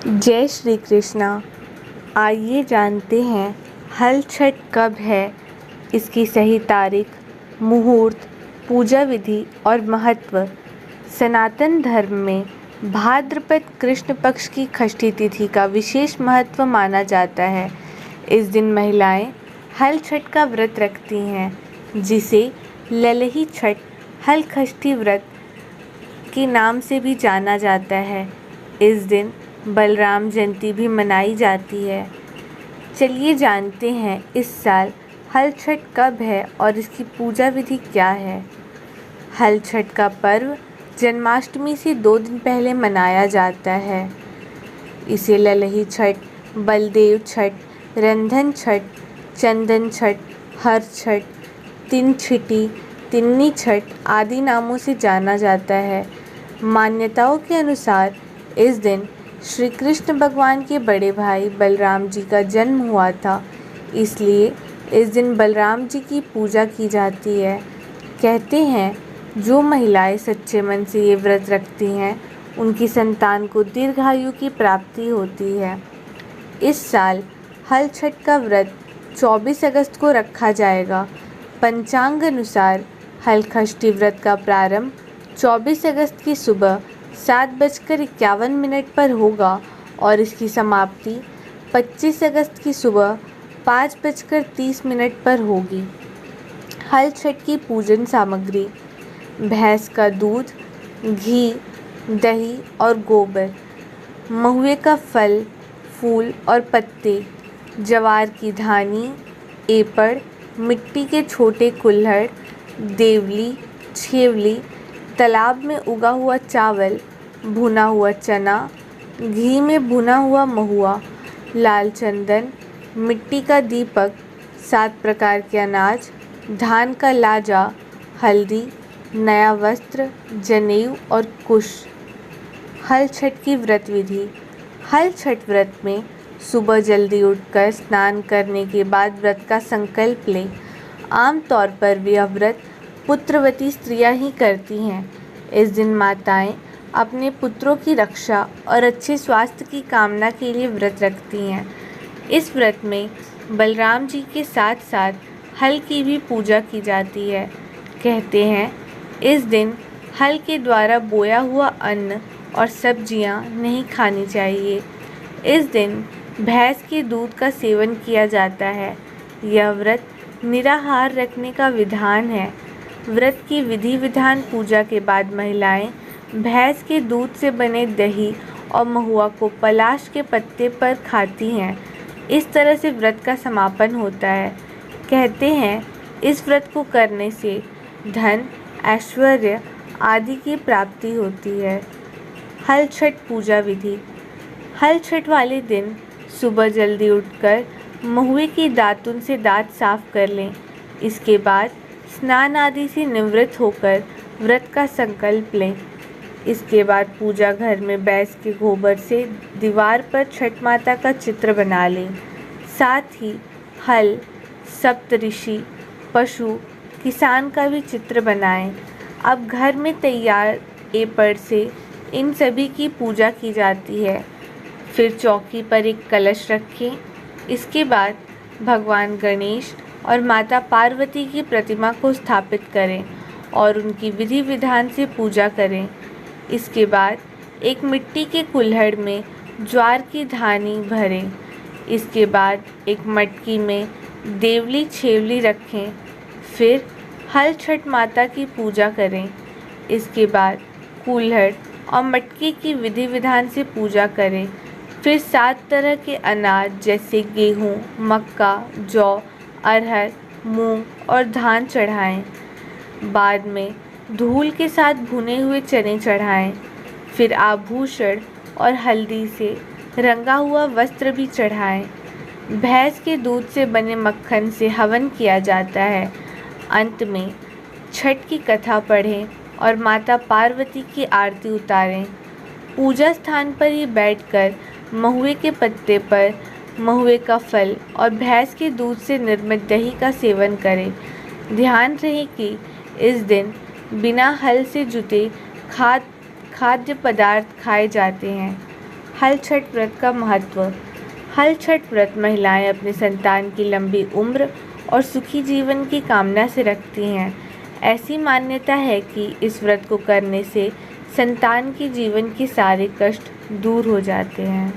जय श्री कृष्णा। आइए जानते हैं हल छठ कब है, इसकी सही तारीख, मुहूर्त, पूजा विधि और महत्व। सनातन धर्म में भाद्रपद कृष्ण पक्ष की षष्ठी तिथि का विशेष महत्व माना जाता है। इस दिन महिलाएं हल छठ का व्रत रखती हैं, जिसे ललही छठ, हल षष्ठी व्रत के नाम से भी जाना जाता है। इस दिन बलराम जयंती भी मनाई जाती है। चलिए जानते हैं इस साल हल छठ कब है और इसकी पूजा विधि क्या है। हल छठ का पर्व जन्माष्टमी से 2 दिन पहले मनाया जाता है। इसे ललही छठ, बलदेव छठ, रंधन छठ, चंदन छठ, हर छठ, तिनछिटी, तिन्नी छठ आदि नामों से जाना जाता है। मान्यताओं के अनुसार इस दिन श्री कृष्ण भगवान के बड़े भाई बलराम जी का जन्म हुआ था, इसलिए इस दिन बलराम जी की पूजा की जाती है। कहते हैं जो महिलाएं सच्चे मन से ये व्रत रखती हैं, उनकी संतान को दीर्घायु की प्राप्ति होती है। इस साल हल छठ का व्रत 24 अगस्त को रखा जाएगा। पंचांग अनुसार हल षष्ठी व्रत का प्रारंभ 24 अगस्त की सुबह 7:51 पर होगा और इसकी समाप्ति 25 अगस्त की सुबह 5:30 पर होगी। हल छठ की पूजन सामग्री: भैंस का दूध, घी, दही और गोबर, महुए का फल, फूल और पत्ते, ज्वार की धानी, एपड़, मिट्टी के छोटे कुल्हड़, देवली, छेवली, तालाब में उगा हुआ चावल, भुना हुआ चना, घी में भुना हुआ महुआ, लाल चंदन, मिट्टी का दीपक, 7 प्रकार के अनाज, धान का लाजा, हल्दी, नया वस्त्र, जनेऊ और कुश। हल छठ की व्रत विधि: हल छठ व्रत में सुबह जल्दी उठकर स्नान करने के बाद व्रत का संकल्प लें। आमतौर पर यह व्रत पुत्रवती स्त्रियां ही करती हैं। इस दिन माताएं अपने पुत्रों की रक्षा और अच्छे स्वास्थ्य की कामना के लिए व्रत रखती हैं। इस व्रत में बलराम जी के साथ साथ हल की भी पूजा की जाती है। कहते हैं इस दिन हल के द्वारा बोया हुआ अन्न और सब्जियां नहीं खानी चाहिए। इस दिन भैंस के दूध का सेवन किया जाता है। यह व्रत निराहार रखने का विधान है। व्रत की विधि विधान पूजा के बाद महिलाएं भैंस के दूध से बने दही और महुआ को पलाश के पत्ते पर खाती हैं। इस तरह से व्रत का समापन होता है। कहते हैं इस व्रत को करने से धन, ऐश्वर्य आदि की प्राप्ति होती है। हल छठ पूजा विधि: हल छठ वाले दिन सुबह जल्दी उठकर महुए की दातुन से दांत साफ कर लें। इसके बाद स्नान आदि से निवृत्त होकर व्रत का संकल्प लें। इसके बाद पूजा घर में भैंस के गोबर से दीवार पर छठ माता का चित्र बना लें। साथ ही हल, सप्तऋषि, पशु, किसान का भी चित्र बनाएं। अब घर में तैयार एपड़ से इन सभी की पूजा की जाती है। फिर चौकी पर एक कलश रखें। इसके बाद भगवान गणेश और माता पार्वती की प्रतिमा को स्थापित करें और उनकी विधि विधान से पूजा करें। इसके बाद एक मिट्टी के कुल्हड़ में ज्वार की धानी भरें। इसके बाद एक मटकी में देवली छेवली रखें। फिर हल छठ माता की पूजा करें। इसके बाद कुल्हड़ और मटकी की विधि विधान से पूजा करें। फिर 7 तरह के अनाज जैसे गेहूँ, मक्का, जौ, अरहर, मूंग और धान चढ़ाएं। बाद में धूल के साथ भुने हुए चने चढ़ाएं। फिर आभूषण और हल्दी से रंगा हुआ वस्त्र भी चढ़ाएं। भैंस के दूध से बने मक्खन से हवन किया जाता है। अंत में छठ की कथा पढ़ें और माता पार्वती की आरती उतारें। पूजा स्थान पर ही बैठकर महुए के पत्ते पर महुए का फल और भैंस के दूध से निर्मित दही का सेवन करें। ध्यान रहे कि इस दिन बिना हल से जुते खाद्य पदार्थ खाए जाते हैं। हल छठ व्रत का महत्व। हल छठ व्रत महिलाएं अपनी संतान की लंबी उम्र और सुखी जीवन की कामना से रखती हैं। ऐसी मान्यता है कि इस व्रत को करने से संतान के जीवन के सारे कष्ट दूर हो जाते हैं।